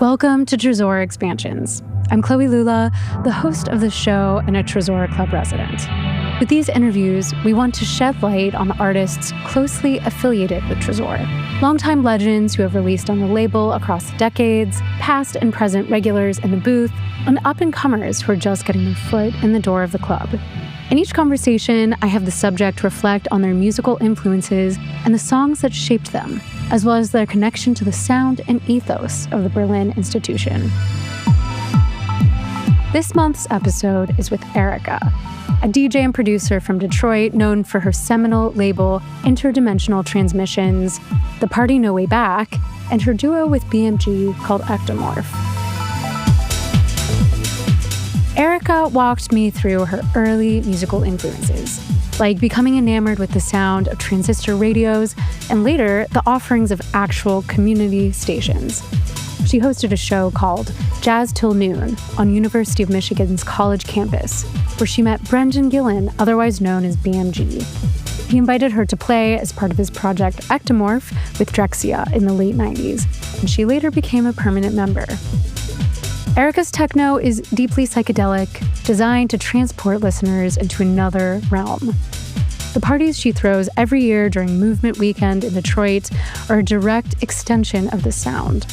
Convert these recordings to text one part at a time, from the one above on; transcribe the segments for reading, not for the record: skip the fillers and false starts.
Welcome to Tresor Expansions. I'm Chloe Lula, the host of the show and a Tresor Club resident. With these interviews, we want to shed light on the artists closely affiliated with Tresor, longtime legends who have released on the label across the decades, past and present regulars in the booth, and up-and-comers who are just getting their foot in the door of the club. In each conversation, I have the subject reflect on their musical influences and the songs that shaped them, as well as their connection to the sound and ethos of the Berlin institution. This month's episode is with Erika, a DJ and producer from Detroit known for her seminal label Interdimensional Transmissions, The Party No Way Back, and her duo with BMG called Ectomorph. Erika walked me through her early musical influences, like becoming enamored with the sound of transistor radios and later the offerings of actual community stations. She hosted a show called Jazz Till Noon on University of Michigan's college campus, where she met Brendan Gillen, otherwise known as BMG. He invited her to play as part of his project Ectomorph with Drexcia in the late 90s, and she later became a permanent member. Erika's techno is deeply psychedelic, designed to transport listeners into another realm. The parties she throws every year during Movement Weekend in Detroit are a direct extension of this sound.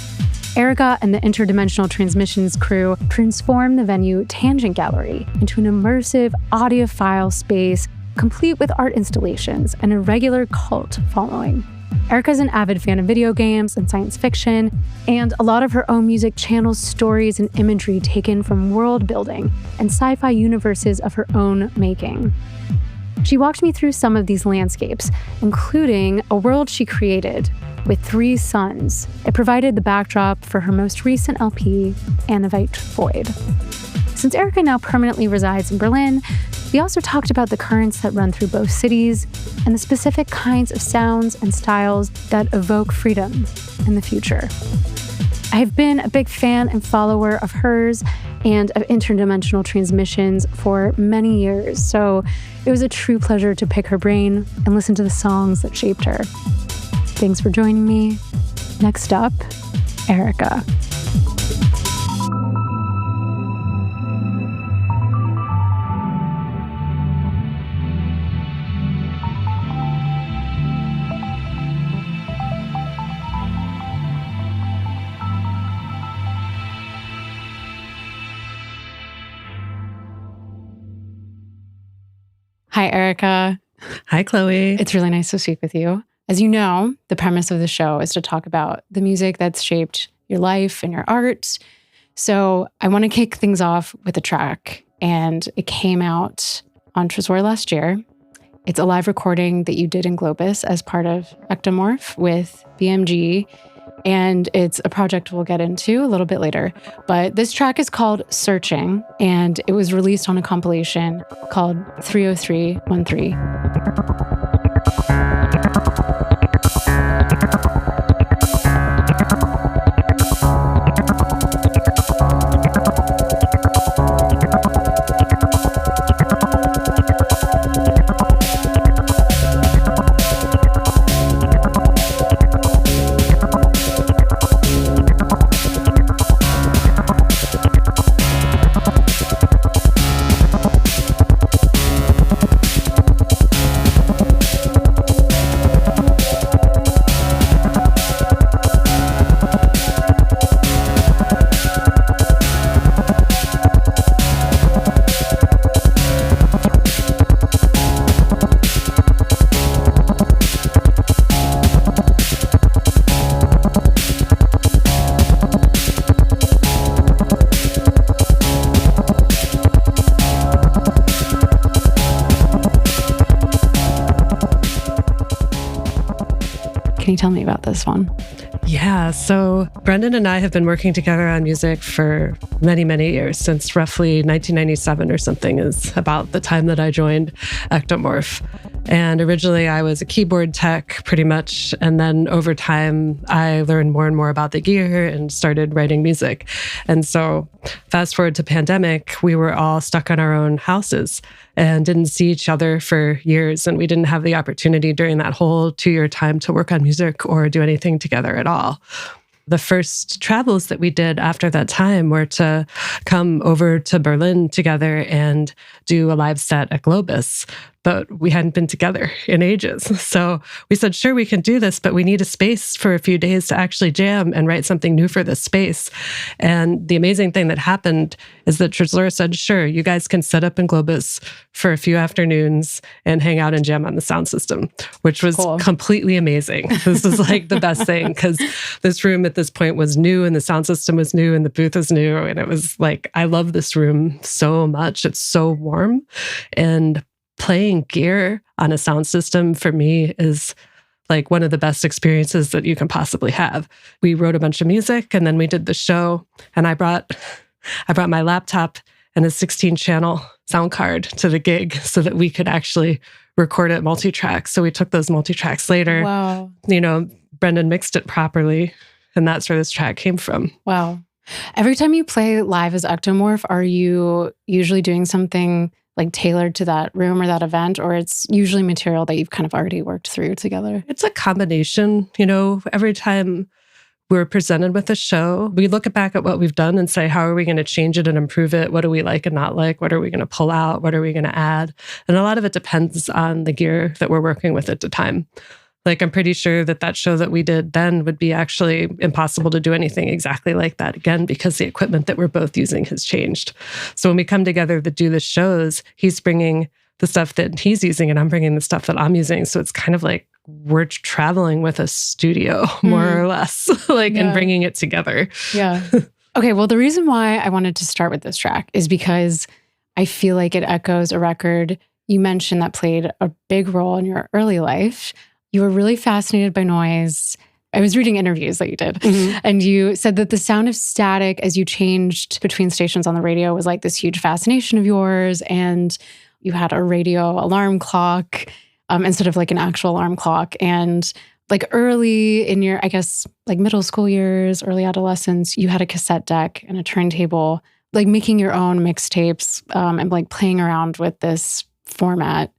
Erika and the Interdimensional Transmissions crew transform the venue Tangent Gallery into an immersive audiophile space complete with art installations and a regular cult following. Erika's an avid fan of video games and science fiction, and a lot of her own music channels stories and imagery taken from world building and sci-fi universes of her own making. She walked me through some of these landscapes, including a world she created with 3 suns. It provided the backdrop for her most recent LP, Anavite Void. Since Erika now permanently resides in Berlin, we also talked about the currents that run through both cities and the specific kinds of sounds and styles that evoke freedom in the future. I have been a big fan and follower of hers and of Interdimensional Transmissions for many years, so it was a true pleasure to pick her brain and listen to the songs that shaped her. Thanks for joining me. Next up, Erika. Hi, Erika. Hi, Chloe. It's really nice to speak with you. As you know, the premise of the show is to talk about the music that's shaped your life and your art. So I want to kick things off with a track, and it came out on Tresor last year. It's a live recording that you did in Globus as part of Ectomorph with BMG, and it's a project we'll get into a little bit later. But this track is called Searching, and it was released on a compilation called 30313. Can you tell me about this one? Yeah, so Brendan and I have been working together on music for many, many years, since roughly 1997 or something is about the time that I joined Ectomorph. And originally I was a keyboard tech pretty much. And then over time, I learned more and more about the gear and started writing music. And so fast forward to pandemic, we were all stuck in our own houses and didn't see each other for years. And we didn't have the opportunity during that whole 2-year time to work on music or do anything together at all. the first travels that we did after that time were to come over to Berlin together and do a live set at Globus. But we hadn't been together in ages. So we said, sure, we can do this, but we need a space for a few days to actually jam and write something new for this space. And the amazing thing that happened is that Tresor said, sure, you guys can set up in Globus for a few afternoons and hang out and jam on the sound system, which was completely amazing. This is like the best thing, because this room at this point was new and the sound system was new and the booth was new. And it was like, I love this room so much. It's so warm. And playing gear on a sound system for me is like one of the best experiences that you can possibly have. We wrote a bunch of music and then we did the show, and I brought my laptop and a 16-channel sound card to the gig so that we could actually record it multi-track. So we took those multi-tracks later. Wow. Brendan mixed it properly, and that's where this track came from. Wow. Every time you play live as Ectomorph, are you usually doing something like tailored to that room or that event, or it's usually material that you've kind of already worked through together? It's a combination. Every time we're presented with a show, we look back at what we've done and say, how are we going to change it and improve it? What do we like and not like? What are we going to pull out? What are we going to add? And a lot of it depends on the gear that we're working with at the time. Like, I'm pretty sure that show that we did then would be actually impossible to do anything exactly like that again, because the equipment that we're both using has changed. So when we come together to do the shows, he's bringing the stuff that he's using and I'm bringing the stuff that I'm using. So it's kind of like we're traveling with a studio, more or less, and bringing it together. Yeah. Okay, well, the reason why I wanted to start with this track is because I feel like it echoes a record you mentioned that played a big role in your early life. You were really fascinated by noise. I was reading interviews that you did, and you said that the sound of static as you changed between stations on the radio was like this huge fascination of yours, and you had a radio alarm clock instead of like an actual alarm clock. And like early in your, I guess, like middle school years, early adolescence, you had a cassette deck and a turntable, like making your own mixtapes and like playing around with this format.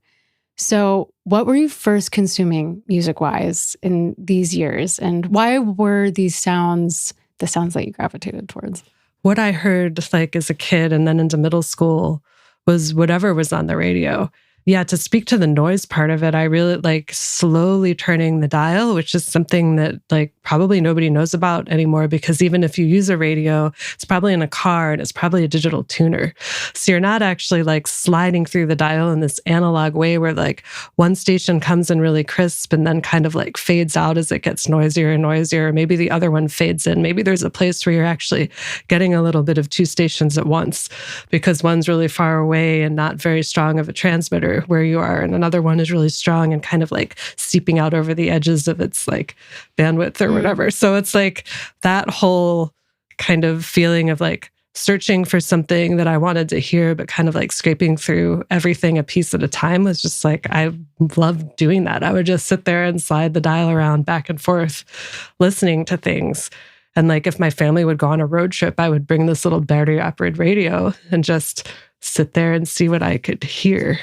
So what were you first consuming music-wise in these years? And why were these sounds the sounds that you gravitated towards? What I heard like as a kid and then into middle school was whatever was on the radio. Yeah, to speak to the noise part of it, I really like slowly turning the dial, which is something that like probably nobody knows about anymore, because even if you use a radio, it's probably in a car and it's probably a digital tuner. So you're not actually like sliding through the dial in this analog way where like one station comes in really crisp and then kind of like fades out as it gets noisier and noisier. Maybe the other one fades in. Maybe there's a place where you're actually getting a little bit of two stations at once because one's really far away and not very strong of a transmitter where you are, and another one is really strong and kind of like seeping out over the edges of its like bandwidth or whatever. So it's like that whole kind of feeling of like searching for something that I wanted to hear, but kind of like scraping through everything a piece at a time was just like, I loved doing that. I would just sit there and slide the dial around back and forth, listening to things. And like if my family would go on a road trip, I would bring this little battery-operated radio and just sit there and see what I could hear.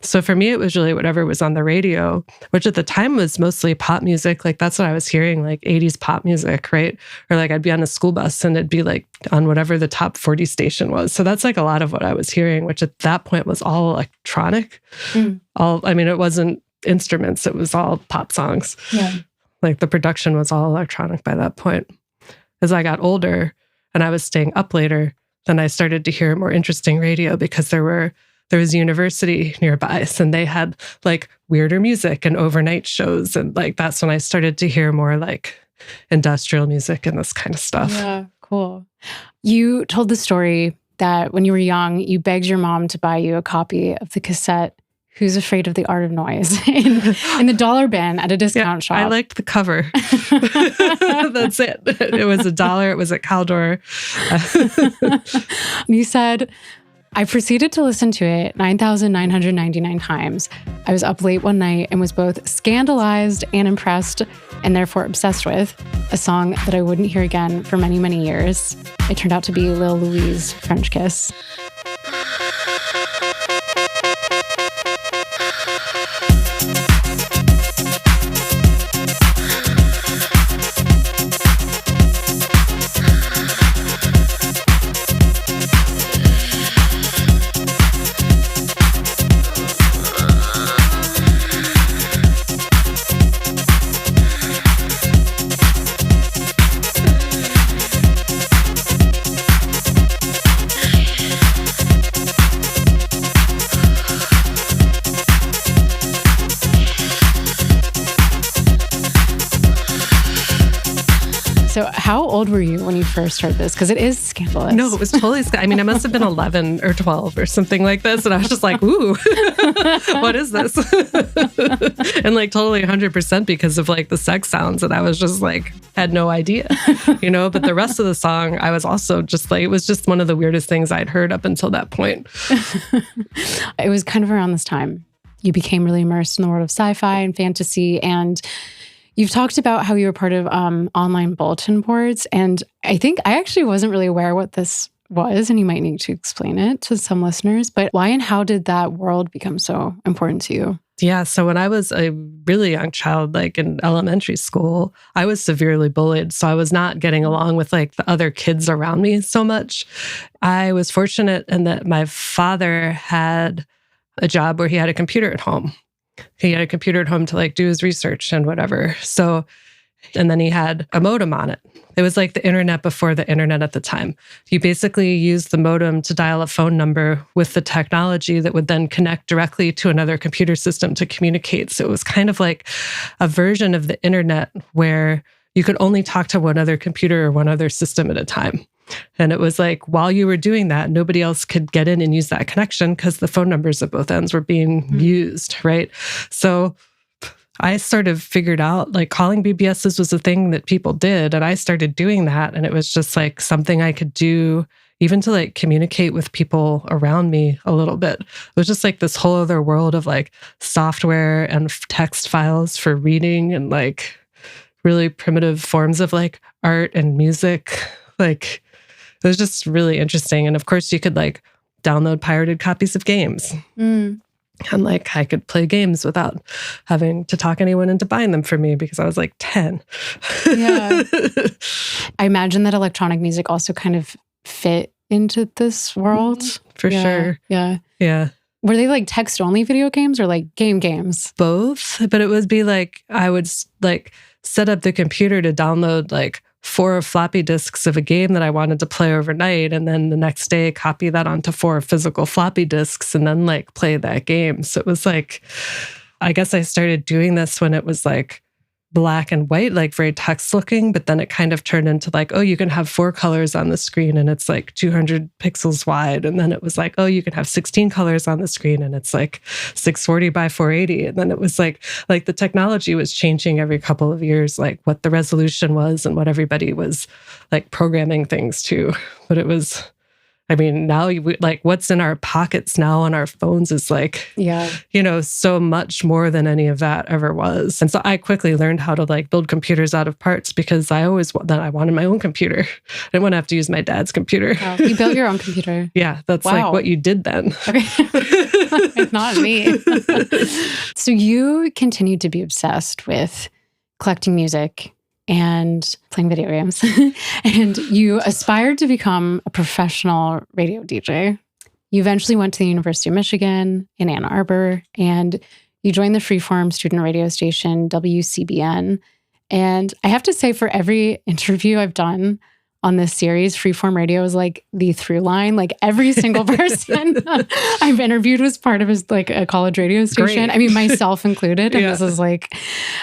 So for me, it was really whatever was on the radio, which at the time was mostly pop music. Like that's what I was hearing, like 80s pop music, right? Or like I'd be on a school bus and it'd be like on whatever the top 40 station was. So that's like a lot of what I was hearing, which at that point was all electronic. It wasn't instruments. It was all pop songs. Yeah. Like the production was all electronic by that point. As I got older and I was staying up later, then I started to hear more interesting radio because there was a university nearby, and they had like weirder music and overnight shows. And like, that's when I started to hear more like industrial music and this kind of stuff. Yeah, cool. You told the story that when you were young, you begged your mom to buy you a copy of the cassette, Who's Afraid of the Art of Noise, in the dollar bin at a discount shop. I liked the cover. That's it. It was $1. It was at Caldor. You said, I proceeded to listen to it 9,999 times. I was up late one night and was both scandalized and impressed, and therefore obsessed with, a song that I wouldn't hear again for many, many years. It turned out to be Lil Louis' French Kiss. So how old were you when you first heard this? Because it is scandalous. No, it was totally, I mean, I must have been 11 or 12 or something like this. And I was just like, ooh, what is this? And like totally 100% because of like the sex sounds. And I was just like, had no idea, you know, but the rest of the song, I was also just like, it was just one of the weirdest things I'd heard up until that point. It was kind of around this time you became really immersed in the world of sci-fi and fantasy. And you've talked about how you were part of online bulletin boards. And I think I actually wasn't really aware what this was, and you might need to explain it to some listeners. But why and how did that world become so important to you? Yeah. So when I was a really young child, like in elementary school, I was severely bullied. So I was not getting along with like the other kids around me so much. I was fortunate in that my father had a job where he had a computer at home. He had a computer at home to like do his research and whatever. So, and then he had a modem on it. It was like the internet before the internet at the time. You basically used the modem to dial a phone number with the technology that would then connect directly to another computer system to communicate. So it was kind of like a version of the internet where you could only talk to one other computer or one other system at a time. And it was like, while you were doing that, nobody else could get in and use that connection because the phone numbers at both ends were being used, right? So I sort of figured out like calling BBSs was a thing that people did. And I started doing that. And it was just like something I could do even to like communicate with people around me a little bit. It was just like this whole other world of like software and text files for reading and like really primitive forms of like art and music. Like, it was just really interesting. And of course, you could like download pirated copies of games. And like, I could play games without having to talk anyone into buying them for me because I was like 10. Yeah. I imagine that electronic music also kind of fit into this world. For sure. Yeah. Yeah. Were they like text-only video games or like games? Both. But it would be like, I would like set up the computer to download like 4 floppy disks of a game that I wanted to play overnight. And then the next day, copy that onto 4 physical floppy disks and then like play that game. So it was like, I guess I started doing this when it was like black and white, like very text looking, but then it kind of turned into like, oh, you can have 4 colors on the screen and it's like 200 pixels wide. And then it was like, oh, you can have 16 colors on the screen and it's like 640 by 480. And then it was like the technology was changing every couple of years, like what the resolution was and what everybody was like programming things to. But it was, I mean, now like what's in our pockets now on our phones is like, you know, so much more than any of that ever was. And so I quickly learned how to like build computers out of parts because I wanted my own computer. I didn't want to have to use my dad's computer. Wow. You built your own computer? Yeah, that's like what you did then. Okay. Not me. So you continued to be obsessed with collecting music and playing video games. And you aspired to become a professional radio DJ. You eventually went to the University of Michigan in Ann Arbor, and you joined the freeform student radio station WCBN. And I have to say, for every interview I've done on this series, freeform radio is like the through line. Like every single person I've interviewed was part of like a college radio station. Great. I mean, myself included. And this is like,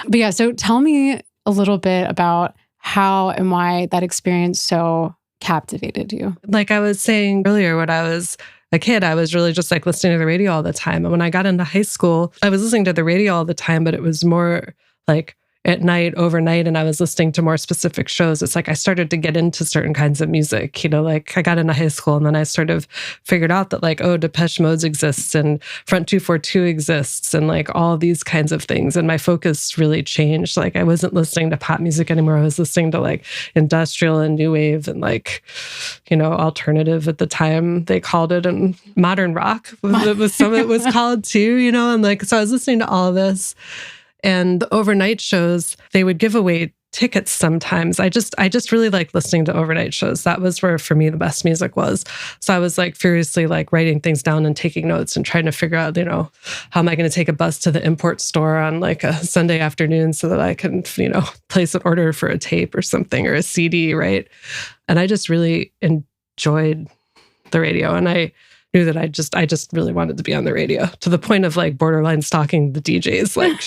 but yeah, so tell me a little bit about how and why that experience so captivated you. Like I was saying earlier, when I was a kid, I was really just like listening to the radio all the time. And when I got into high school, I was listening to the radio all the time, but it was more like at night, overnight, and I was listening to more specific shows. It's like I started to get into certain kinds of music, you know, like I got into high school and then I sort of figured out that like, oh, Depeche Mode exists and Front 242 exists and like all these kinds of things. And my focus really changed. Like I wasn't listening to pop music anymore. I was listening to like industrial and new wave and like, you know, alternative at the time they called it, and modern rock was some of it was called too, you know, and like, so I was listening to all of this. And the overnight shows, they would give away tickets sometimes. I just really liked listening to overnight shows. That was where, for me, the best music was. So I was like furiously like writing things down and taking notes and trying to figure out, you know, how am I going to take a bus to the import store on like a Sunday afternoon so that I can, you know, place an order for a tape or something or a CD, right? And I just really enjoyed the radio. And I knew that I just really wanted to be on the radio, to the point of like borderline stalking the DJs. Like,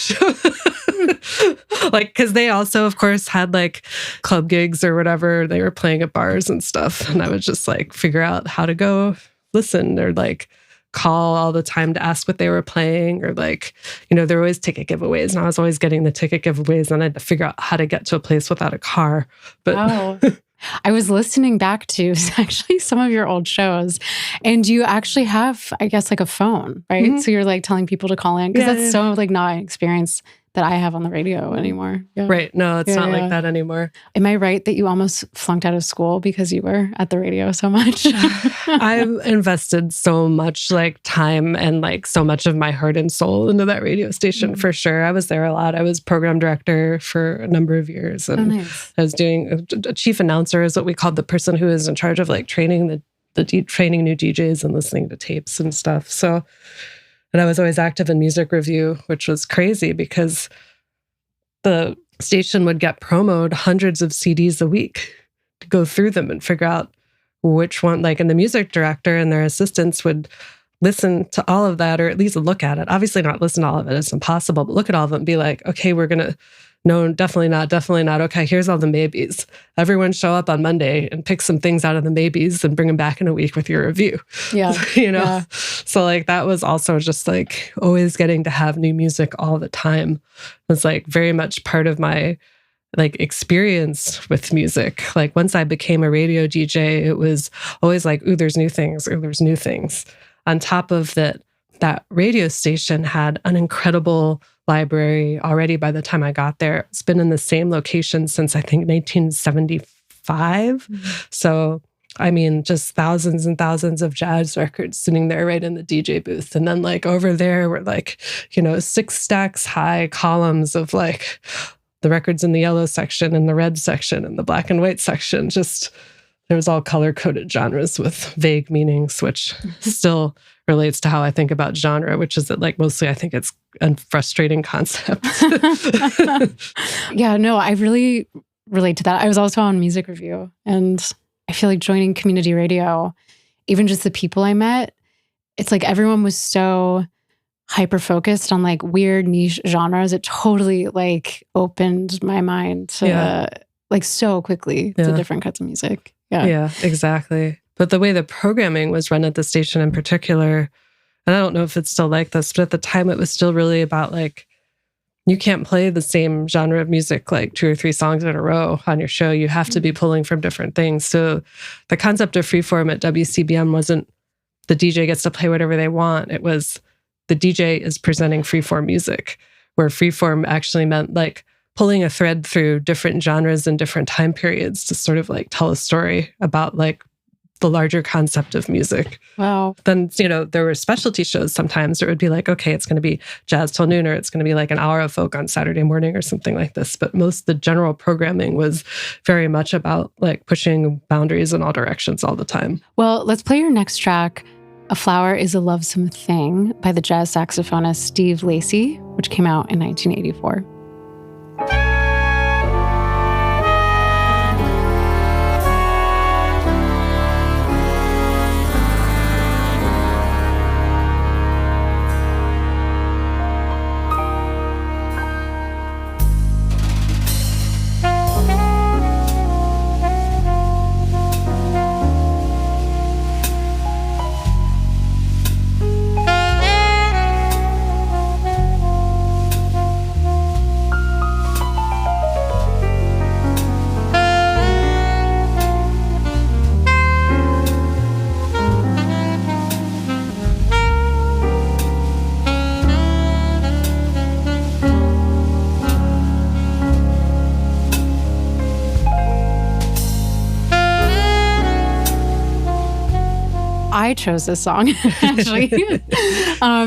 Like, because they also, of course, had like club gigs or whatever. They were playing at bars and stuff. And I would just like figure out how to go listen or like call all the time to ask what they were playing, or like, there were always ticket giveaways, and I was always getting the ticket giveaways, and I had to figure out how to get to a place without a car. But I was listening back to actually some of your old shows, and you actually have, I guess, like a phone, right? Mm-hmm. So you're like telling people to call in, because that's so like not an experience that I have on the radio anymore. Yeah. Right. No, it's not like that anymore. Am I right that you almost flunked out of school because you were at the radio so much? I've invested so much like time and like so much of my heart and soul into that radio station for sure. I was there a lot. I was program director for a number of years, and I was doing a chief announcer is what we called the person who is in charge of like training training new DJs and listening to tapes and stuff. So. And I was always active in music review, which was crazy because the station would get promoed hundreds of CDs a week to go through them and figure out which one, like, and the music director and their assistants would listen to all of that, or at least look at it. Obviously not listen to all of it. It's impossible, but look at all of it and be like, okay, we're going to, no, definitely not. Okay, here's all the maybes. Everyone show up on Monday and pick some things out of the maybes and bring them back in a week with your review. Yeah. Yeah. So like that was also just like always getting to have new music all the time. It was like very much part of my like experience with music. Like once I became a radio DJ, it was always like, ooh, there's new things, or there's new things. On top of that radio station had an incredible library already by the time I got there. It's been in the same location since I think 1975. Mm-hmm. So, I mean, just thousands and thousands of jazz records sitting there right in the DJ booth. And then like over there were like, 6 stacks high columns of like the records in the yellow section and the red section and the black and white section. Just, there was all color-coded genres with vague meanings, which still relates to how I think about genre, which is that like mostly I think it's a frustrating concept. Yeah, no, I really relate to that. I was also on music review, and I feel like joining community radio, even just the people I met, it's like everyone was so hyper-focused on like weird niche genres. It totally like opened my mind to like so quickly to different kinds of music. Yeah, exactly. But the way the programming was run at the station in particular, and I don't know if it's still like this, but at the time it was still really about like, you can't play the same genre of music like 2 or 3 songs in a row on your show. You have to be pulling from different things. So the concept of freeform at WCBM wasn't the DJ gets to play whatever they want. It was the DJ is presenting freeform music, where freeform actually meant like pulling a thread through different genres and different time periods to sort of like tell a story about like the larger concept of music. Wow. Then, there were specialty shows sometimes. It would be like, okay, it's going to be jazz till noon, or it's going to be like an hour of folk on Saturday morning or something like this. But most of the general programming was very much about like pushing boundaries in all directions all the time. Well, let's play your next track, A Flower is a Lovesome Thing by the jazz saxophonist Steve Lacy, which came out in 1984. I chose this song, actually,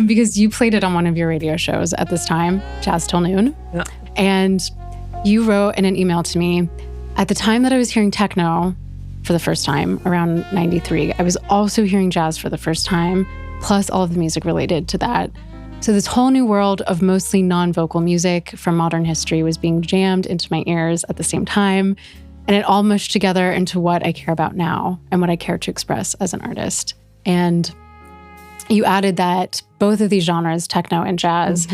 because you played it on one of your radio shows at this time, Jazz Till Noon. Yeah. And you wrote in an email to me, at the time that I was hearing techno for the first time, around 93, I was also hearing jazz for the first time, plus all of the music related to that. So this whole new world of mostly non-vocal music from modern history was being jammed into my ears at the same time. And it all mushed together into what I care about now and what I care to express as an artist. And you added that both of these genres, techno and jazz,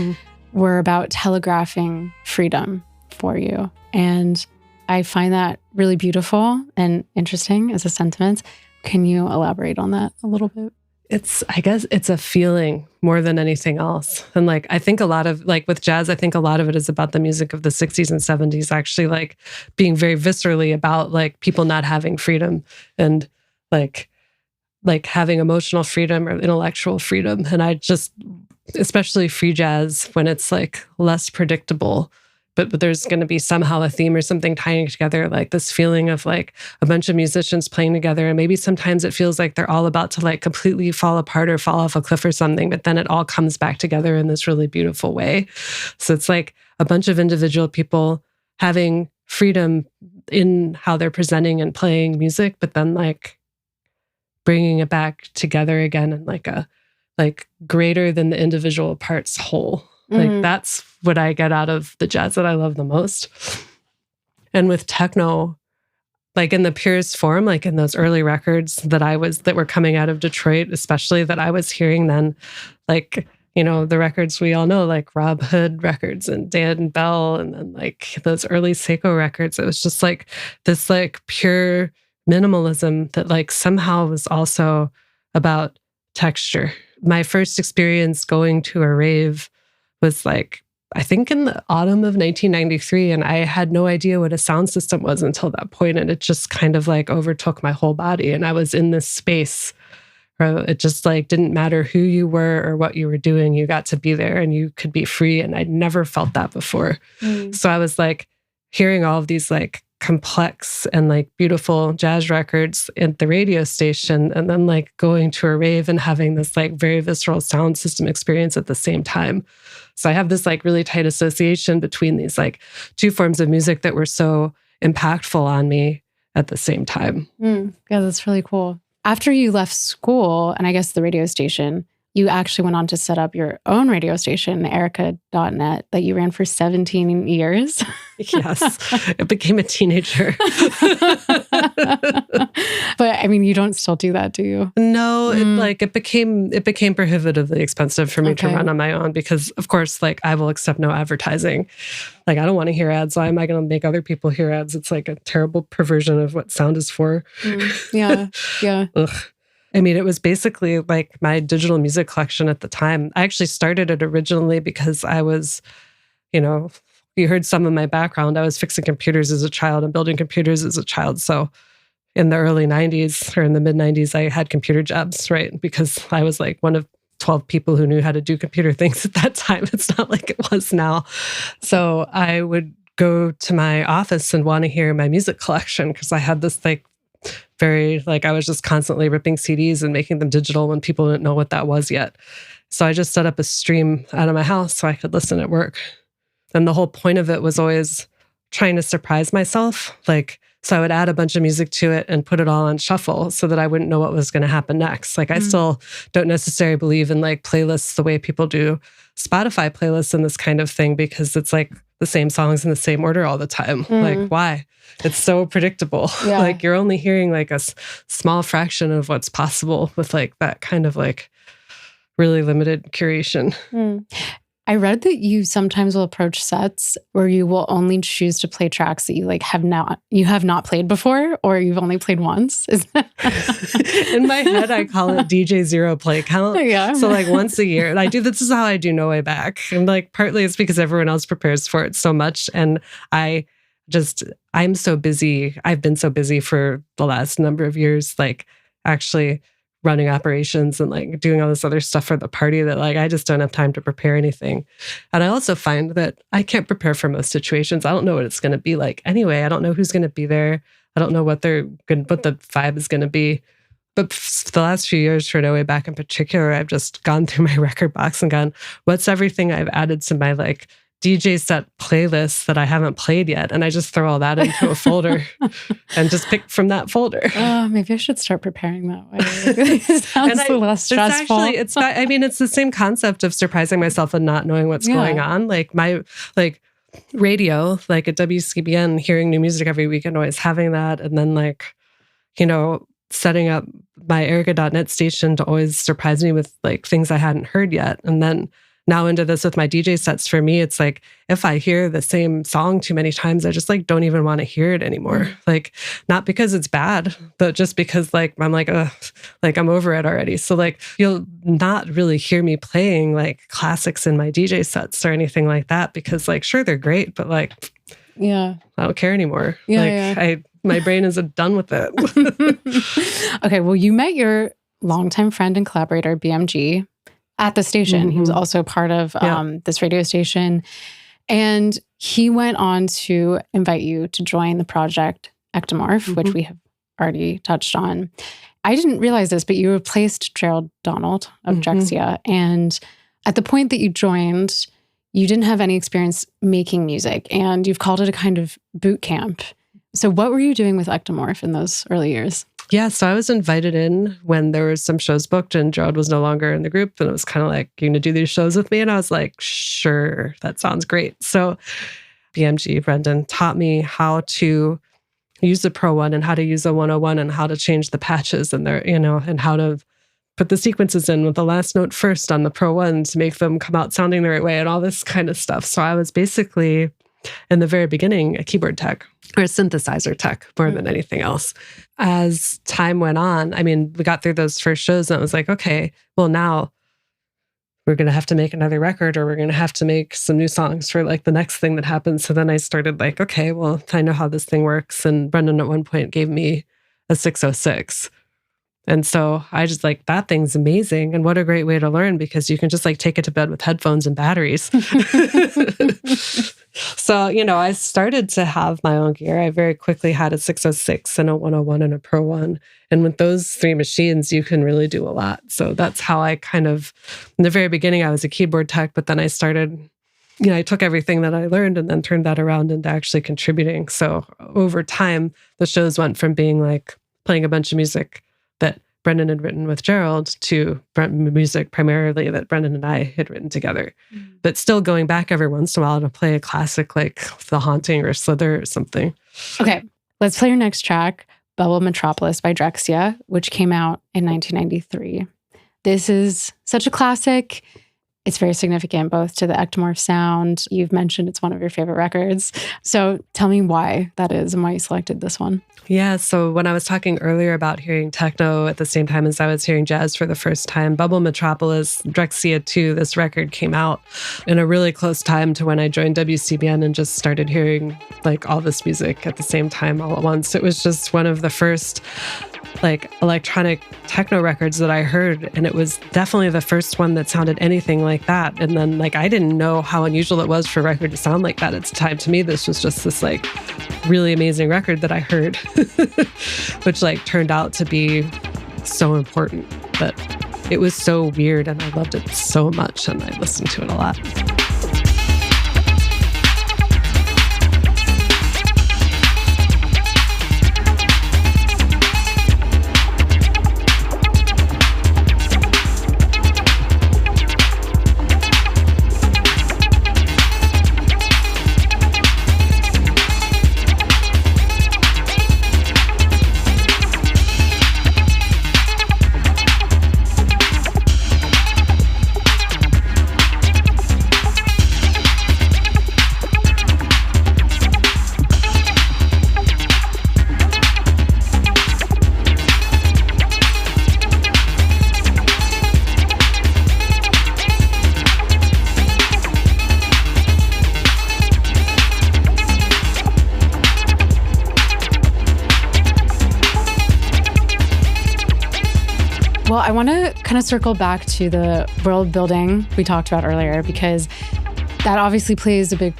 were about telegraphing freedom for you. And I find that really beautiful and interesting as a sentiment. Can you elaborate on that a little bit? I guess it's a feeling more than anything else. And like, I think a lot of, like with jazz, I think a lot of it is about the music of the 60s and 70s, actually like being very viscerally about like people not having freedom and like having emotional freedom or intellectual freedom. And I just, especially free jazz, when it's like less predictable, but there's going to be somehow a theme or something tying together, like this feeling of like a bunch of musicians playing together. And maybe sometimes it feels like they're all about to like completely fall apart or fall off a cliff or something, but then it all comes back together in this really beautiful way. So it's like a bunch of individual people having freedom in how they're presenting and playing music, but then like bringing it back together again in like a like greater than the individual parts whole. Like that's what I get out of the jazz that I love the most. And with techno, like in the purest form, like in those early records that were coming out of Detroit, especially that I was hearing then, like, you know, the records we all know, like Rob Hood records and Dan Bell, and then like those early Seiko records. It was just like this like pure minimalism that like somehow was also about texture. My first experience going to a rave was like, I think in the autumn of 1993, and I had no idea what a sound system was until that point, and it just kind of like overtook my whole body, and I was in this space where it just like didn't matter who you were or what you were doing, you got to be there and you could be free, and I'd never felt that before. So I was like hearing all of these like complex and like beautiful jazz records at the radio station, and then like going to a rave and having this like very visceral sound system experience at the same time. So I have this like really tight association between these like two forms of music that were so impactful on me at the same time. Yeah, that's really cool. After you left school, and I guess the radio station, you actually went on to set up your own radio station, Erika.net, that you ran for 17 years. Yes, I became a teenager. But I mean, you don't still do that, do you? No, it became prohibitively expensive for me to run on my own because, of course, like I will accept no advertising. Like I don't want to hear ads. Why am I going to make other people hear ads? It's like a terrible perversion of what sound is for. Yeah. Ugh. I mean, it was basically like my digital music collection at the time. I actually started it originally because I was, you know, you heard some of my background. I was fixing computers as a child and building computers as a child. So in the early 90s or in the mid 90s, I had computer jobs, right? Because I was like one of 12 people who knew how to do computer things at that time. It's not like it was now. So I would go to my office and want to hear my music collection because I had this like very, like I was just constantly ripping CDs and making them digital when people didn't know what that was yet. So I just set up a stream out of my house so I could listen at work. And the whole point of it was always trying to surprise myself. Like, so I would add a bunch of music to it and put it all on shuffle so that I wouldn't know what was going to happen next. Like I still don't necessarily believe in like playlists the way people do Spotify playlists and this kind of thing because it's like the same songs in the same order all the time. Like why? It's so predictable. Yeah. Like you're only hearing like a small fraction of what's possible with like that kind of like really limited curation. I read that you sometimes will approach sets where you will only choose to play tracks that you like have not played before, or you've only played once. In my head, I call it DJ zero play count. Yeah. So like once a year, this is how I do No Way Back. And like partly it's because everyone else prepares for it so much. And I'm so busy. I've been so busy for the last number of years, like actually running operations and like doing all this other stuff for the party that like I just don't have time to prepare anything. And I also find that I can't prepare for most situations. I don't know what it's going to be like anyway. I don't know who's going to be there. I don't know what the vibe is going to be. But the last few years for No Way Back in particular, I've just gone through my record box and gone, what's everything I've added to my like DJ set playlists that I haven't played yet. And I just throw all that into a folder and just pick from that folder. Maybe I should start preparing that way. It sounds less stressful. It's the same concept of surprising myself and not knowing what's going on. Like my radio, like at WCBN, hearing new music every week and always having that. And then like, you know, setting up my Erika.net station to always surprise me with like things I hadn't heard yet. And then now into this with my DJ sets. For me, it's like, if I hear the same song too many times, I just like don't even want to hear it anymore. Like, not because it's bad, but just because like, I'm like, ugh, like I'm over it already. So like, you'll not really hear me playing like classics in my DJ sets or anything like that, because like, sure, they're great, but like, I don't care anymore. My brain is done with it. Okay, well, you met your longtime friend and collaborator, BMG, at the station. He was also part of this radio station. And he went on to invite you to join the project Ectomorph, which we have already touched on. I didn't realize this, but you replaced Gerald Donald of Drexcia. And at the point that you joined, you didn't have any experience making music, and you've called it a kind of boot camp. So what were you doing with Ectomorph in those early years? Yeah, so I was invited in when there was some shows booked and Gerald was no longer in the group. And it was kind of like, you're going to do these shows with me? And I was like, sure, that sounds great. So BMG, Brendan, taught me how to use the Pro One and how to use a 101 and how to change the patches and their, and how to put the sequences in with the last note first on the Pro One to make them come out sounding the right way and all this kind of stuff. So I was basically, in the very beginning, a keyboard tech or a synthesizer tech more than anything else. As time went on, I mean, we got through those first shows and it was like, okay, well now we're going to have to make another record, or we're going to have to make some new songs for like the next thing that happens. So then I started like, okay, well, I know how this thing works. And Brendan at one point gave me a 606. And so I just like, that thing's amazing. And what a great way to learn, because you can just like take it to bed with headphones and batteries. So, I started to have my own gear. I very quickly had a 606 and a 101 and a Pro One. And with those three machines, you can really do a lot. So that's how I kind of, in the very beginning, I was a keyboard tech, but then I started, I took everything that I learned and then turned that around into actually contributing. So over time, the shows went from being like playing a bunch of music that Brendan had written with Gerald to music primarily that Brendan and I had written together. But still going back every once in a while to play a classic like The Haunting or Slither or something. Okay, let's play your next track, Bubble Metropolis by Drexcia, which came out in 1993. This is such a classic. It's very significant both to the Ectomorph sound. You've mentioned it's one of your favorite records. So tell me why that is and why you selected this one. Yeah, so when I was talking earlier about hearing techno at the same time as I was hearing jazz for the first time, Bubble Metropolis, Drexcia 2, this record came out in a really close time to when I joined WCBN and just started hearing like all this music at the same time all at once. It was just one of the first like electronic techno records that I heard. And it was definitely the first one that sounded anything like that. And then like, I didn't know how unusual it was for a record to sound like that at the time. To me, this was just this like really amazing record that I heard, which like turned out to be so important. But it was so weird and I loved it so much and I listened to it a lot. Well, I want to kind of circle back to the world building we talked about earlier, because that obviously plays a big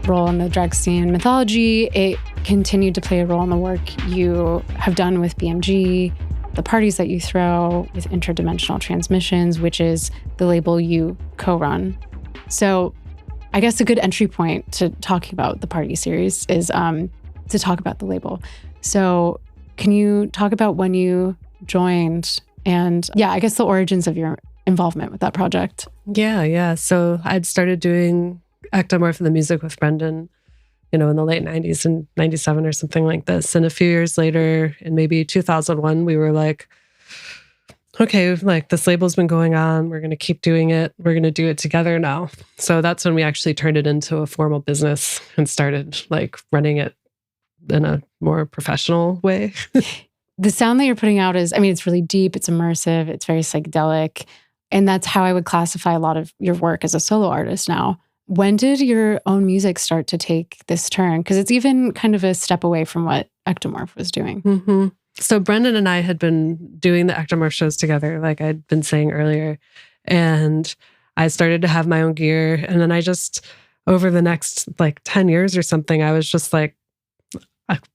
role in the Drexian mythology. It continued to play a role in the work you have done with BMG, the parties that you throw with Interdimensional Transmissions, which is the label you co-run. So I guess a good entry point to talking about the party series is to talk about the label. So can you talk about when you joined and I guess the origins of your involvement with that project? Yeah. So I'd started doing Ectomorph and the music with Brendan, in the late 90s and 97 or something like this. And a few years later, in maybe 2001, we were like, okay, like this label's been going on. We're going to keep doing it. We're going to do it together now. So that's when we actually turned it into a formal business and started like running it in a more professional way. The sound that you're putting out is, I mean, it's really deep, it's immersive, it's very psychedelic. And that's how I would classify a lot of your work as a solo artist now. When did your own music start to take this turn? Because it's even kind of a step away from what Ectomorph was doing. Mm-hmm. So Brendan and I had been doing the Ectomorph shows together, like I'd been saying earlier. And I started to have my own gear. And then I just, over the next like 10 years or something, I was just like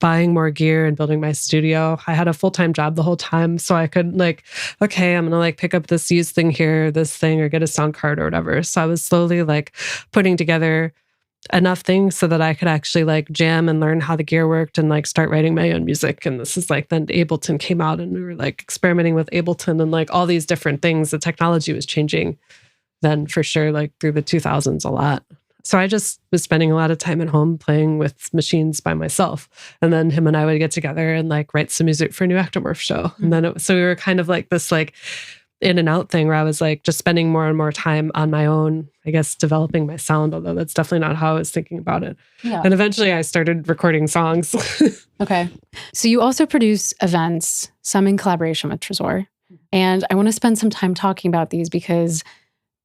buying more gear and building my studio. I had a full-time job the whole time. So I could like, okay, I'm going to like pick up this used thing here, this thing, or get a sound card or whatever. So I was slowly like putting together enough things so that I could actually like jam and learn how the gear worked and like start writing my own music. And this is like, then Ableton came out and we were like experimenting with Ableton and like all these different things. The technology was changing then for sure, like through the 2000s a lot. So I just was spending a lot of time at home playing with machines by myself. And then him and I would get together and like write some music for a new Ectomorph show. And then so we were kind of like this like in and out thing where I was like just spending more and more time on my own, I guess, developing my sound, although that's definitely not how I was thinking about it. Yeah. And eventually I started recording songs. Okay. So you also produce events, some in collaboration with Tresor. And I want to spend some time talking about these because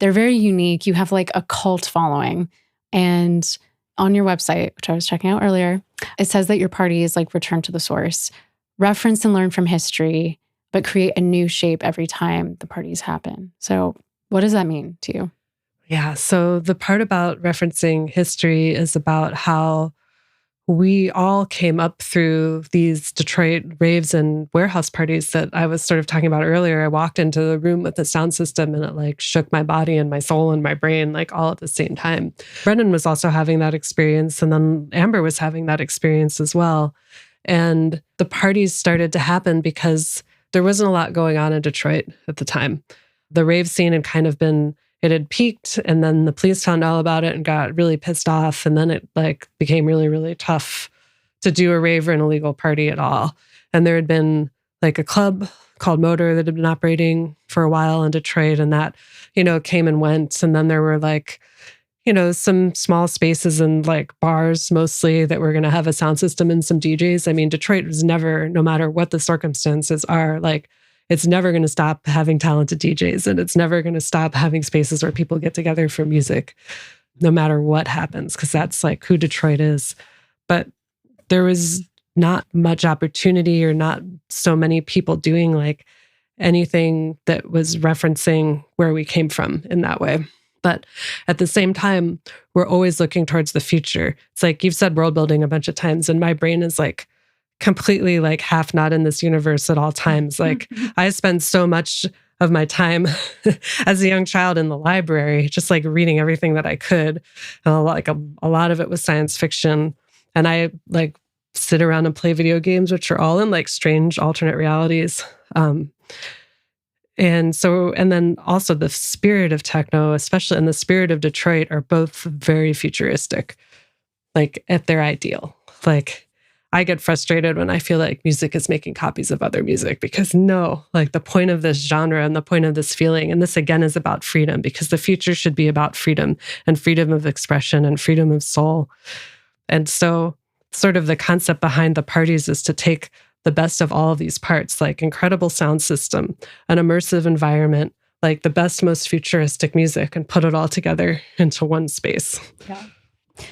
they're very unique. You have like a cult following. And on your website, which I was checking out earlier, it says that your party is like return to the source, reference and learn from history, but create a new shape every time the parties happen. So what does that mean to you? Yeah. So the part about referencing history is about how we all came up through these Detroit raves and warehouse parties that I was sort of talking about earlier. I walked into the room with the sound system and it like shook my body and my soul and my brain like all at the same time. Brendan was also having that experience, and then Amber was having that experience as well. And the parties started to happen because there wasn't a lot going on in Detroit at the time. The rave scene had kind of been, it had peaked, and then the police found all about it and got really pissed off. And then it like became really, really tough to do a rave or an illegal party at all. And there had been like a club called Motor that had been operating for a while in Detroit, and that, you know, came and went. And then there were like, you know, some small spaces and like bars mostly that were going to have a sound system and some DJs. I mean, Detroit was never, no matter what the circumstances are, like, it's never going to stop having talented DJs, and it's never going to stop having spaces where people get together for music, no matter what happens, because that's like who Detroit is. But there was not much opportunity or not so many people doing like anything that was referencing where we came from in that way. But at the same time, we're always looking towards the future. It's like you've said world building a bunch of times, and my brain is like completely like half not in this universe at all times. Like I spend so much of my time as a young child in the library, just like reading everything that I could. And a lot of it was science fiction. And I like sit around and play video games, which are all in like strange alternate realities. And then also the spirit of techno, especially in the spirit of Detroit, are both very futuristic, like at their ideal. Like I get frustrated when I feel like music is making copies of other music, because no, like the point of this genre and the point of this feeling, and this again is about freedom, because the future should be about freedom and freedom of expression and freedom of soul. And so sort of the concept behind the parties is to take the best of all of these parts, like incredible sound system, an immersive environment, like the best, most futuristic music, and put it all together into one space. Yeah.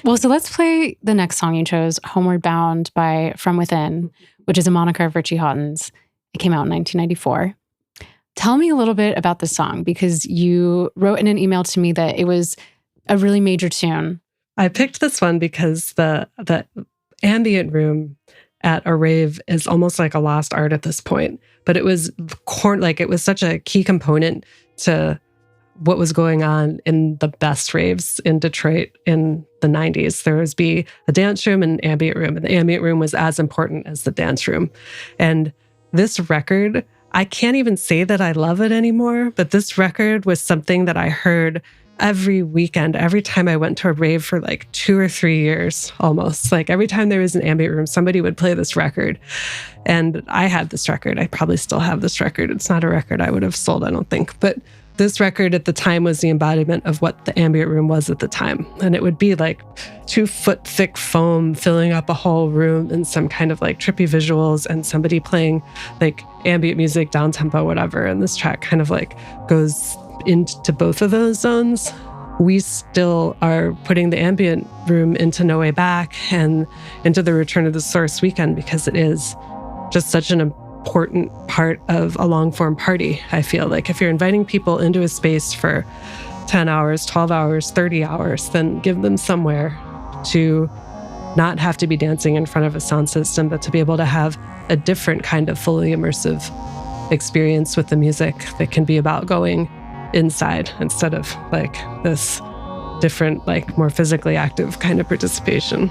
Well, so let's play the next song you chose, Homeward Bound by From Within, which is a moniker of Richie Hawtin's. It came out in 1994. Tell me a little bit about this song, because you wrote in an email to me that it was a really major tune. I picked this one because the ambient room at a rave is almost like a lost art at this point. But it was it was such a key component to what was going on in the best raves in Detroit in the 90s. There was a dance room and an ambient room, and the ambient room was as important as the dance room. And this record, I can't even say that I love it anymore, but this record was something that I heard every weekend, every time I went to a rave for like 2 or 3 years, almost, like every time there was an ambient room, somebody would play this record. And I had this record. I probably still have this record. It's not a record I would have sold, I don't think. But this record at the time was the embodiment of what the ambient room was at the time. And it would be like 2-foot thick foam filling up a whole room and some kind of like trippy visuals and somebody playing like ambient music, down tempo, whatever. And this track kind of like goes into both of those zones. We still are putting the ambient room into No Way Back and into the Return of the Source weekend because it is just such an important part of a long-form party. I feel like if you're inviting people into a space for 10 hours, 12 hours, 30 hours, then give them somewhere to not have to be dancing in front of a sound system, but to be able to have a different kind of fully immersive experience with the music that can be about going inside instead of like this different, like more physically active kind of participation.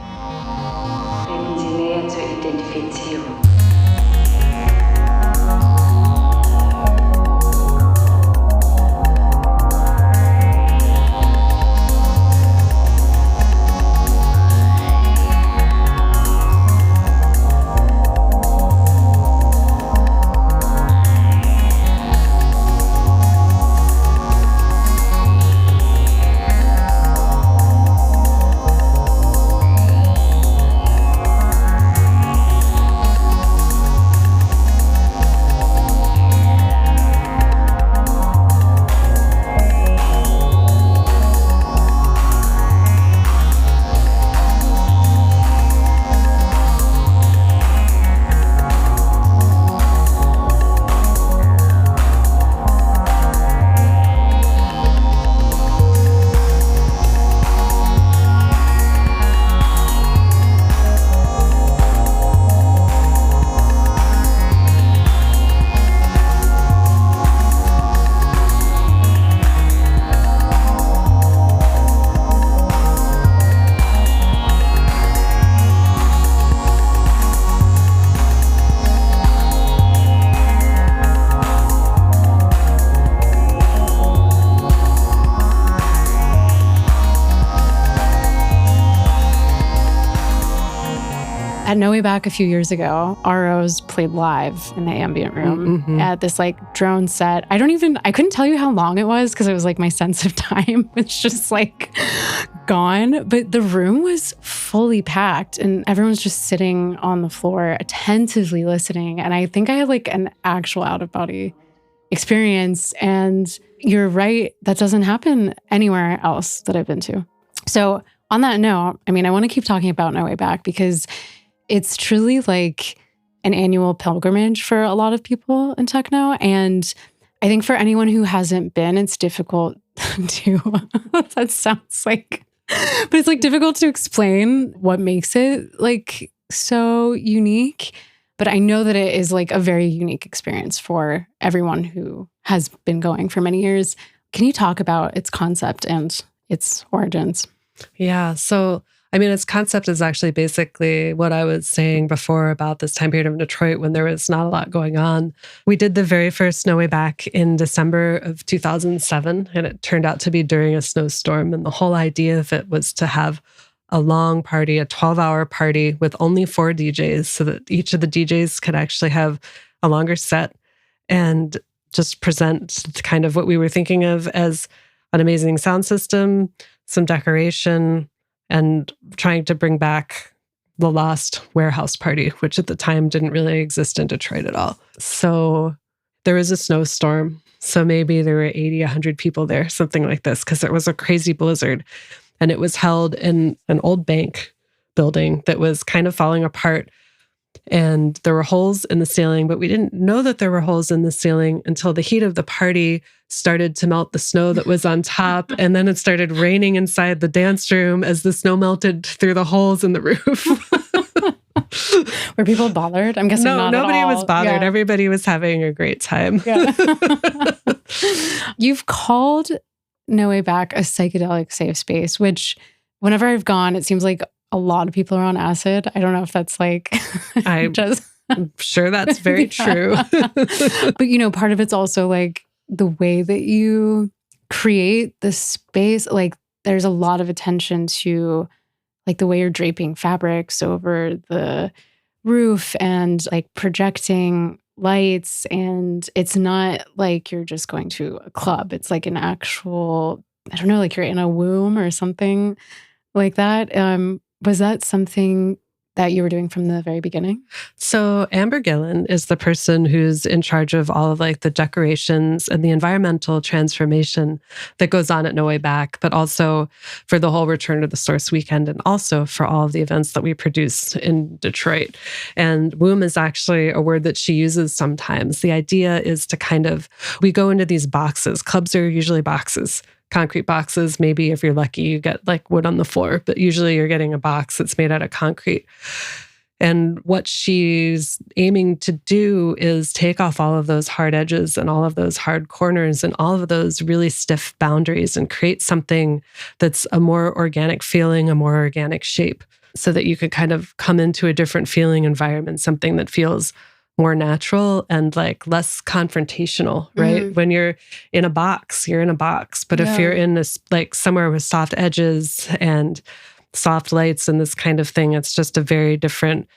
At No Way Back a few years ago, ROs played live in the ambient room at this like drone set. I couldn't tell you how long it was because it was like my sense of time was just like gone. But the room was fully packed and everyone's just sitting on the floor attentively listening. And I think I had like an actual out-of-body experience. And you're right, that doesn't happen anywhere else that I've been to. So on that note, I mean, I want to keep talking about No Way Back because it's truly like an annual pilgrimage for a lot of people in techno. And I think for anyone who hasn't been, it's difficult to, that sounds like, but it's like difficult to explain what makes it like so unique. But I know that it is like a very unique experience for everyone who has been going for many years. Can you talk about its concept and its origins? Yeah. So, I mean, its concept is actually basically what I was saying before about this time period of Detroit when there was not a lot going on. We did the very first No Way Back in December of 2007, and it turned out to be during a snowstorm. And the whole idea of it was to have a long party, a 12-hour party with only 4 DJs so that each of the DJs could actually have a longer set and just present kind of what we were thinking of as an amazing sound system, some decoration, and trying to bring back the lost warehouse party, which at the time didn't really exist in Detroit at all. So there was a snowstorm. So maybe there were 80, 100 people there, something like this, because it was a crazy blizzard. And it was held in an old bank building that was kind of falling apart. And there were holes in the ceiling, but we didn't know that there were holes in the ceiling until the heat of the party started to melt the snow that was on top. And then it started raining inside the dance room as the snow melted through the holes in the roof. Were people bothered? I'm guessing not nobody at all. was bothered. Yeah. Everybody was having a great time. Yeah. You've called No Way Back a psychedelic safe space, which whenever I've gone, it seems like a lot of people are on acid. I don't know if that's like I'm sure that's very true. But, you know, part of it's also like the way that you create the space. Like there's a lot of attention to like the way you're draping fabrics over the roof and like projecting lights. And it's not like you're just going to a club. It's like an actual, I don't know, like you're in a womb or something like that. Was that something that you were doing from the very beginning? So Amber Gillen is the person who's in charge of all of like the decorations and the environmental transformation that goes on at No Way Back, but also for the whole Return to the Source weekend and also for all of the events that we produce in Detroit. And womb is actually a word that she uses sometimes. The idea is to kind of, we go into these boxes. Clubs are usually boxes. Concrete boxes. Maybe if you're lucky, you get like wood on the floor, but usually you're getting a box that's made out of concrete. And what she's aiming to do is take off all of those hard edges and all of those hard corners and all of those really stiff boundaries and create something that's a more organic feeling, a more organic shape, so that you could kind of come into a different feeling environment, something that feels more natural and like less confrontational, right? Mm-hmm. When you're in a box, you're in a box. But if you're in this, like somewhere with soft edges and soft lights and this kind of thing, it's just a very different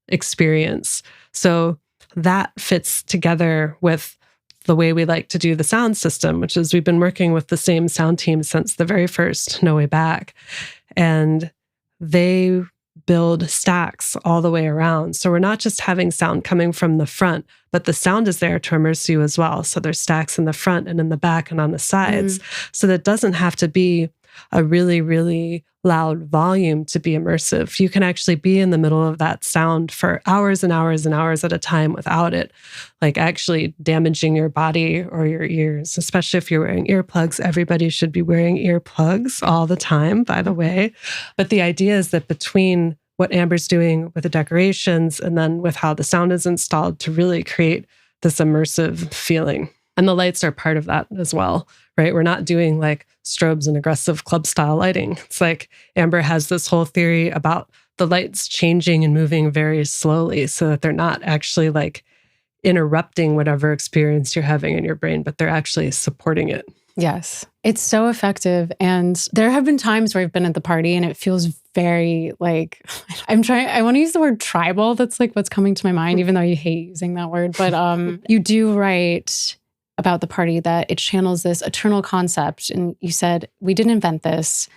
experience. So that fits together with the way we like to do the sound system, which is we've been working with the same sound team since the very first No Way Back. And they build stacks all the way around. So we're not just having sound coming from the front, but the sound is there to immerse you as well. So there's stacks in the front and in the back and on the sides. So that doesn't have to be a really, really loud volume to be immersive. You can actually be in the middle of that sound for hours and hours and hours at a time without it, like actually damaging your body or your ears, especially if you're wearing earplugs. Everybody should be wearing earplugs all the time, by the way. But the idea is that between what Amber's doing with the decorations and then with how the sound is installed to really create this immersive feeling. And the lights are part of that as well, right? We're not doing like strobes and aggressive club style lighting. It's like Amber has this whole theory about the lights changing and moving very slowly so that they're not actually like interrupting whatever experience you're having in your brain, but they're actually supporting it. Yes. It's so effective. And there have been times where I've been at the party and it feels very like, I want to use the word tribal. That's like what's coming to my mind, even though you hate using that word. But you do write about the party that it channels this eternal concept. And you said, we didn't invent this.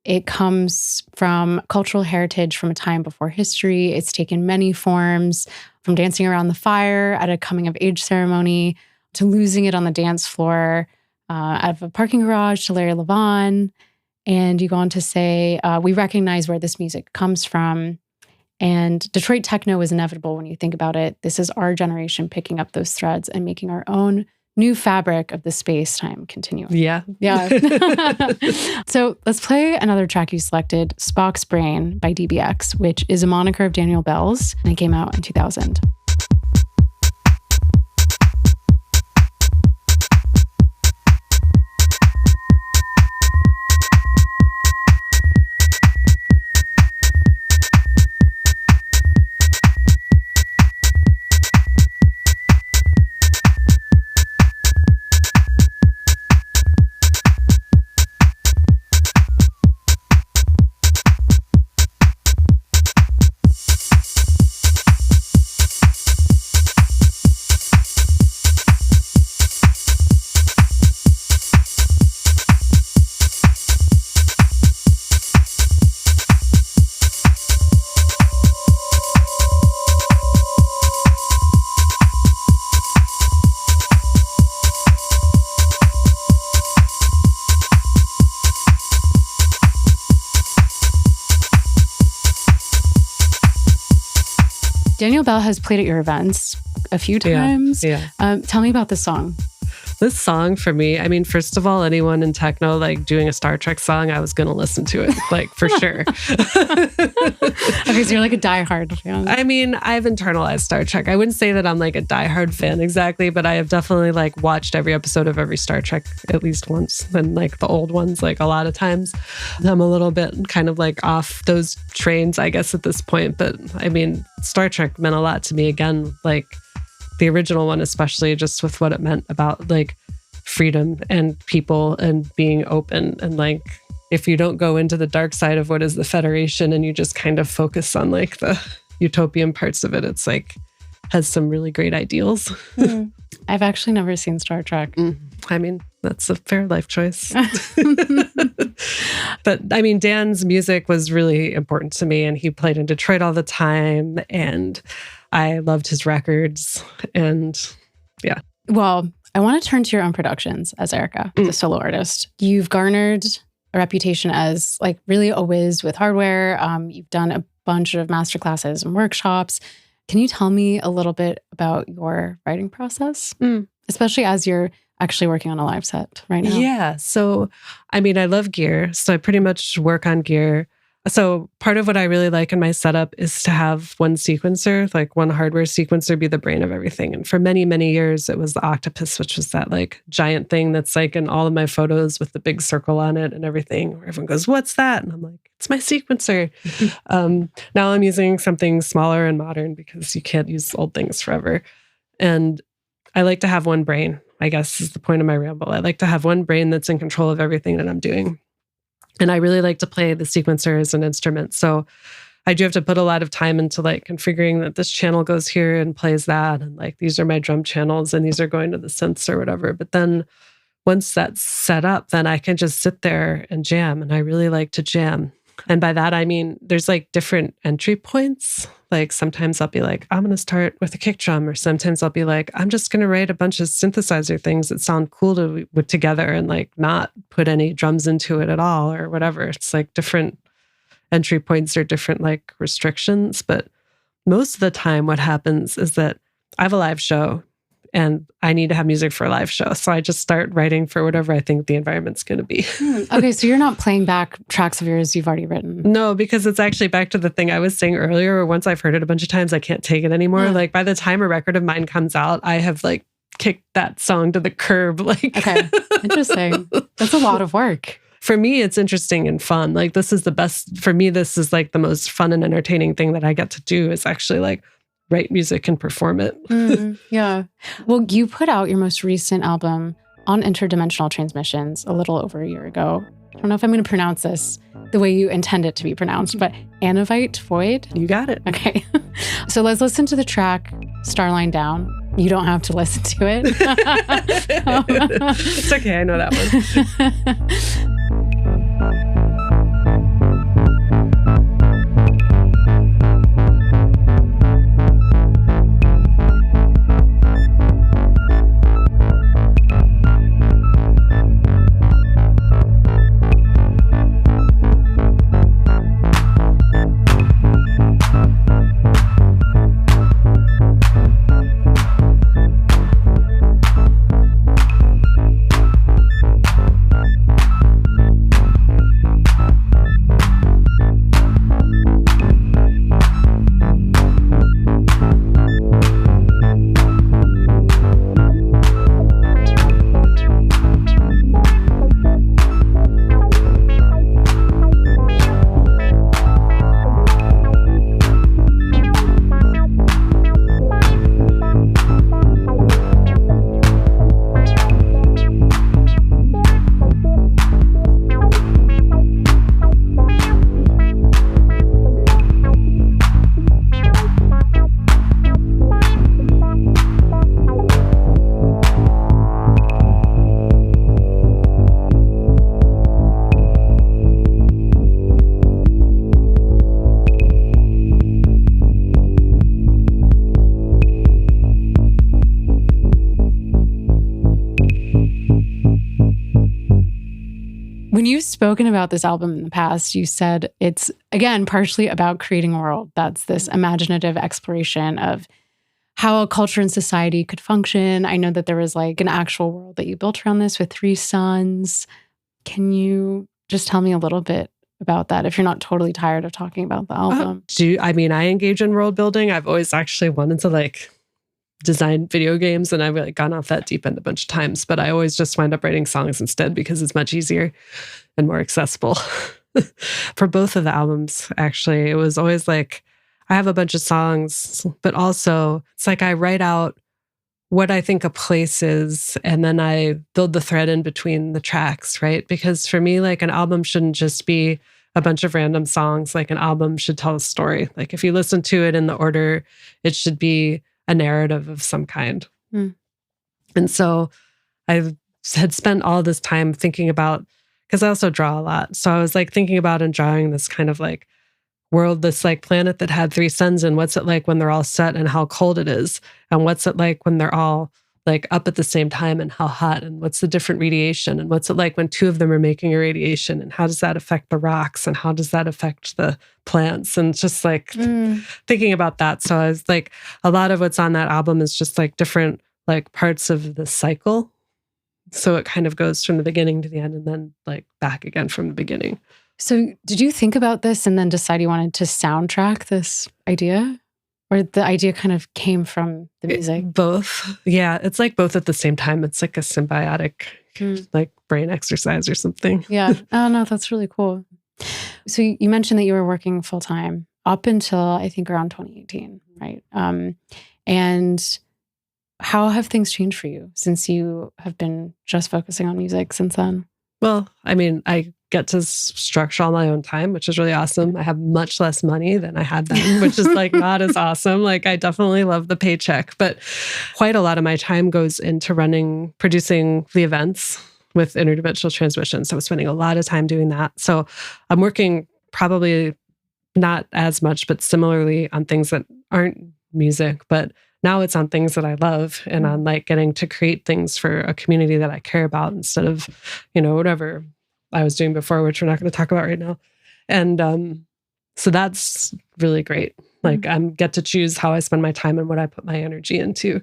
It comes from cultural heritage from a time before history. It's taken many forms, from dancing around the fire at a coming of age ceremony to losing it on the dance floor, out of a parking garage to Larry Levan. And you go on to say, we recognize where this music comes from. And Detroit techno is inevitable when you think about it. This is our generation picking up those threads and making our own new fabric of the space-time continuum. Yeah. So let's play another track you selected, Spock's Brain by DBX, which is a moniker of Daniel Bell's, and it came out in 2000. Daniel Bell has played at your events a few times. Yeah. Tell me about this song. This song for me, I mean, first of all, anyone in techno like doing a Star Trek song, I was going to listen to it, like for sure. Okay, so you're like a diehard fan. I mean, I've internalized Star Trek. I wouldn't say that I'm like a diehard fan exactly, but I have definitely like watched every episode of every Star Trek at least once, and like the old ones like a lot of times. I'm a little bit kind of like off those trains, I guess, at this point. But I mean, Star Trek meant a lot to me again, like the original one, especially just with what it meant about like freedom and people and being open. And like, if you don't go into the dark side of what is the Federation and you just kind of focus on like the utopian parts of it, it's like has some really great ideals. I've actually never seen Star Trek. I mean, that's a fair life choice. But I mean, Dan's music was really important to me, and he played in Detroit all the time, and I loved his records. And yeah. Well, I want to turn to your own productions as Erika, the solo artist. You've garnered a reputation as like really a whiz with hardware. You've done a bunch of masterclasses and workshops. Can you tell me a little bit about your writing process, especially as you're actually working on a live set right now? Yeah. So, I mean, I love gear. So I pretty much work on gear. So part of what I really like in my setup is to have one sequencer, like one hardware sequencer be the brain of everything. And for many, many years, it was the octopus, which was that like giant thing that's like in all of my photos with the big circle on it and everything. Where everyone goes, "What's that?" And I'm like, "It's my sequencer." Now I'm using something smaller and modern because you can't use old things forever. And I like to have one brain, I guess is the point of my ramble. I like to have one brain that's in control of everything that I'm doing. And I really like to play the sequencer as an instrument. So I do have to put a lot of time into like configuring that this channel goes here and plays that. And like, these are my drum channels and these are going to the synths or whatever. But then once that's set up, then I can just sit there and jam. And I really like to jam. And by that, I mean, there's like different entry points. Like sometimes I'll be like, I'm going to start with a kick drum. Or sometimes I'll be like, I'm just going to write a bunch of synthesizer things that sound cool to put together and like not put any drums into it at all or whatever. It's like different entry points or different like restrictions. But most of the time what happens is that I have a live show and I need to have music for a live show. So I just start writing for whatever I think the environment's going to be. Okay, so you're not playing back tracks of yours you've already written. No, because it's actually back to the thing I was saying earlier, where once I've heard it a bunch of times, I can't take it anymore. Like by the time a record of mine comes out, I have like kicked that song to the curb. Like, okay, interesting. That's a lot of work. For me, it's interesting and fun. Like this is the best, for me, this is like the most fun and entertaining thing that I get to do is actually like write music and perform it. Yeah. Well, you put out your most recent album on Interdimensional Transmissions a little over a year ago. I don't know if I'm going to pronounce this the way you intend it to be pronounced, but Anavite Void? You got it. Okay. So let's listen to the track Starline Down. You don't have to listen to it. It's okay. I know that one. When you've spoken about this album in the past, you said it's, again, partially about creating a world that's this imaginative exploration of how a culture and society could function. I know that there was like an actual world that you built around this with 3 sons. Can you just tell me a little bit about that if you're not totally tired of talking about the album? I engage in world building. I've always actually wanted to like design video games, and I've like gone off that deep end a bunch of times, but I always just wind up writing songs instead because it's much easier and more accessible. For both of the albums, actually, it was always like, I have a bunch of songs, but also it's like I write out what I think a place is, and then I build the thread in between the tracks, right? Because for me, like an album shouldn't just be a bunch of random songs. Like an album should tell a story. Like if you listen to it in the order, it should be a narrative of some kind. Mm. And so I had spent all this time thinking about, because I also draw a lot. So I was like thinking about and drawing this kind of like world, this like planet that had 3 suns, and what's it like when they're all set and how cold it is, and what's it like when they're all like up at the same time and how hot, and what's the different radiation, and what's it like when 2 of them are making a radiation, and how does that affect the rocks, and how does that affect the plants, and just like thinking about that. So I was like, a lot of what's on that album is just like different like parts of the cycle. So it kind of goes from the beginning to the end and then like back again from the beginning. So did you think about this and then decide you wanted to soundtrack this idea? Or the idea kind of came from the music? Both. Yeah, it's like both at the same time. It's like a symbiotic like brain exercise or something. Yeah. Oh, no, that's really cool. So you mentioned that you were working full-time up until I think around 2018, right? And how have things changed for you since you have been just focusing on music since then? Well, I mean, I get to structure all my own time, which is really awesome. I have much less money than I had then, which is like not as awesome. Like I definitely love the paycheck, but quite a lot of my time goes into producing the events with Interdimensional Transmissions. So I was spending a lot of time doing that. So I'm working probably not as much, but similarly on things that aren't music, but now it's on things that I love and on like getting to create things for a community that I care about instead of, whatever I was doing before, which we're not going to talk about right now. And so that's really great. Like I get to choose how I spend my time and what I put my energy into.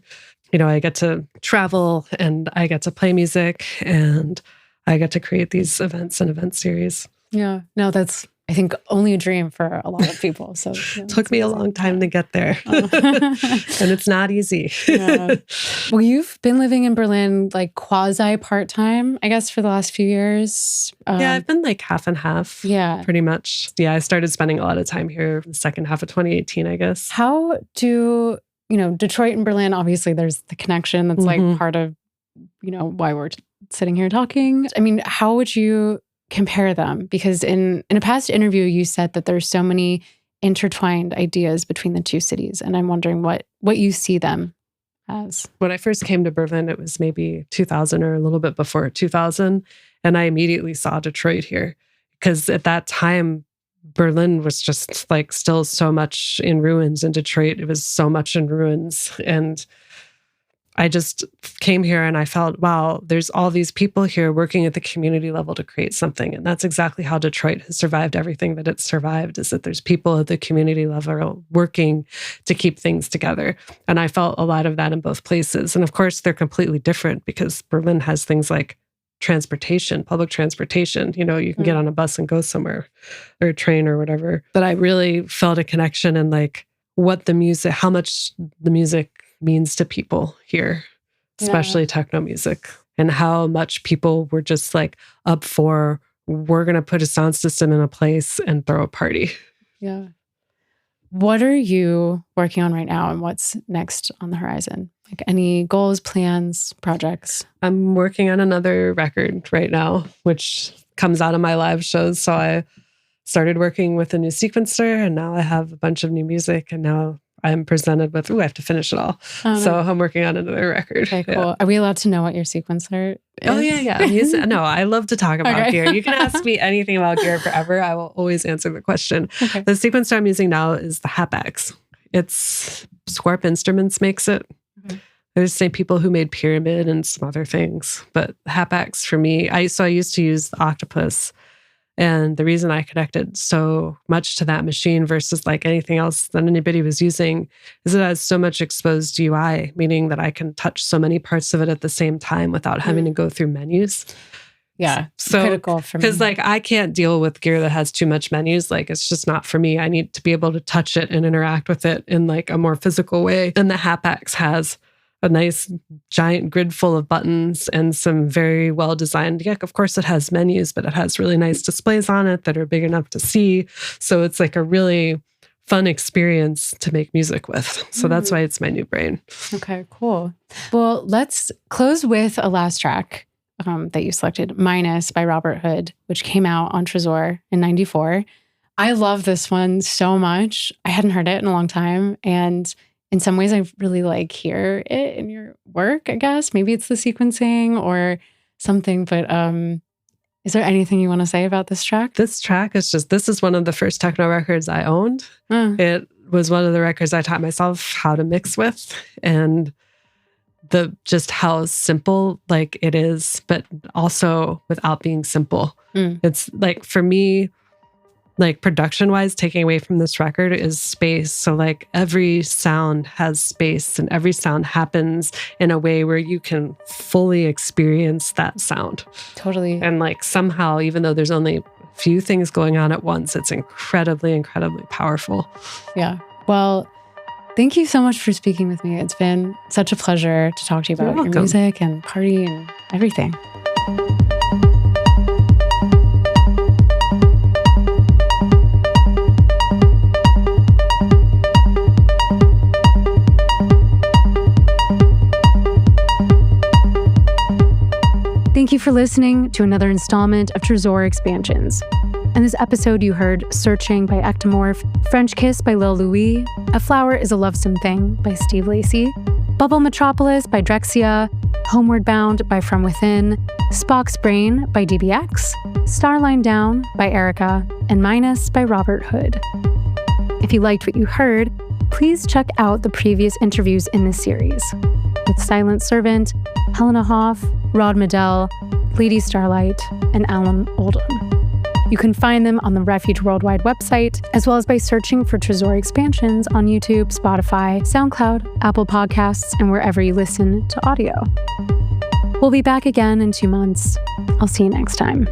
I get to travel and I get to play music and I get to create these events and event series. Yeah, no, that's, I think, only a dream for a lot of people. So took me a long time to get there. And it's not easy. Yeah. Well, you've been living in Berlin like quasi part-time, I guess, for the last few years. Yeah, I've been like half and half. Yeah. Pretty much. Yeah, I started spending a lot of time here in the second half of 2018, I guess. How do, Detroit and Berlin, obviously there's the connection that's like part of, why we're sitting here talking. I mean, how would you compare them? Because in a past interview, you said that there's so many intertwined ideas between the two cities. And I'm wondering what you see them as. When I first came to Berlin, it was maybe 2000 or a little bit before 2000. And I immediately saw Detroit here because at that time, Berlin was just like still so much in ruins. In Detroit, it was so much in ruins. And I just came here and I felt, wow, there's all these people here working at the community level to create something. And that's exactly how Detroit has survived everything that it's survived, is that there's people at the community level working to keep things together. And I felt a lot of that in both places. And of course, they're completely different because Berlin has things like transportation, public transportation. You can get on a bus and go somewhere or a train or whatever. But I really felt a connection in like how much the music means to people here, especially techno music, and how much people were just like up for, we're going to put a sound system in a place and throw a party. Yeah. What are you working on right now and what's next on the horizon? Like any goals, plans, projects? I'm working on another record right now, which comes out of my live shows. So I started working with a new sequencer and now I have a bunch of new music and now I'm presented with, I have to finish it all. So I'm working on another record. Okay, cool. Yeah. Are we allowed to know what your sequencer is? Oh, yeah. No, I love to talk about gear. You can ask me anything about gear forever. I will always answer the question. Okay. The sequencer I'm using now is the Hapax. It's Scorp Instruments makes it. Okay. There's the same people who made Pyramid and some other things. But Hapax for me, I used to use the Octopus. And the reason I connected so much to that machine versus like anything else that anybody was using is it has so much exposed UI, meaning that I can touch so many parts of it at the same time without having to go through menus. Yeah, so critical for me. Because like I can't deal with gear that has too much menus. Like it's just not for me. I need to be able to touch it and interact with it in like a more physical way. And the Hapax has a nice giant grid full of buttons and some very well designed. Yeah, of course it has menus, but it has really nice displays on it that are big enough to see. So it's like a really fun experience to make music with. So that's why it's my new brain. Okay, cool. Well, let's close with a last track that you selected, Minus by Robert Hood, which came out on Tresor in 94. I love this one so much. I hadn't heard it in a long time. And in some ways, I really hear it in your work, I guess. Maybe it's the sequencing or something, but is there anything you want to say about this track? This track is this is one of the first techno records I owned. It was one of the records I taught myself how to mix with, and just how simple it is, but also without being simple. It's for me, production wise, taking away from this record is space. So every sound has space, and every sound happens in a way where you can fully experience that sound. Totally. And somehow, even though there's only a few things going on at once, it's incredibly, incredibly powerful. Yeah. Well, thank you so much for speaking with me. It's been such a pleasure to talk to you about your music and party and everything. Thank you for listening to another installment of Tresor Expansions. In this episode, you heard Searching by Ectomorph, French Kiss by Lil Louis, A Flower is a Lovesome Thing by Steve Lacy, Bubble Metropolis by Drexia, Homeward Bound by From Within, Spock's Brain by DBX, Starline Down by Erika, and Minus by Robert Hood. If you liked what you heard, please check out the previous interviews in this series with Silent Servant, Helena Hoff, Rod Medell, Lady Starlight, and Alan Oldham. You can find them on the Refuge Worldwide website, as well as by searching for Tresor Expansions on YouTube, Spotify, SoundCloud, Apple Podcasts, and wherever you listen to audio. We'll be back again in 2 months. I'll see you next time.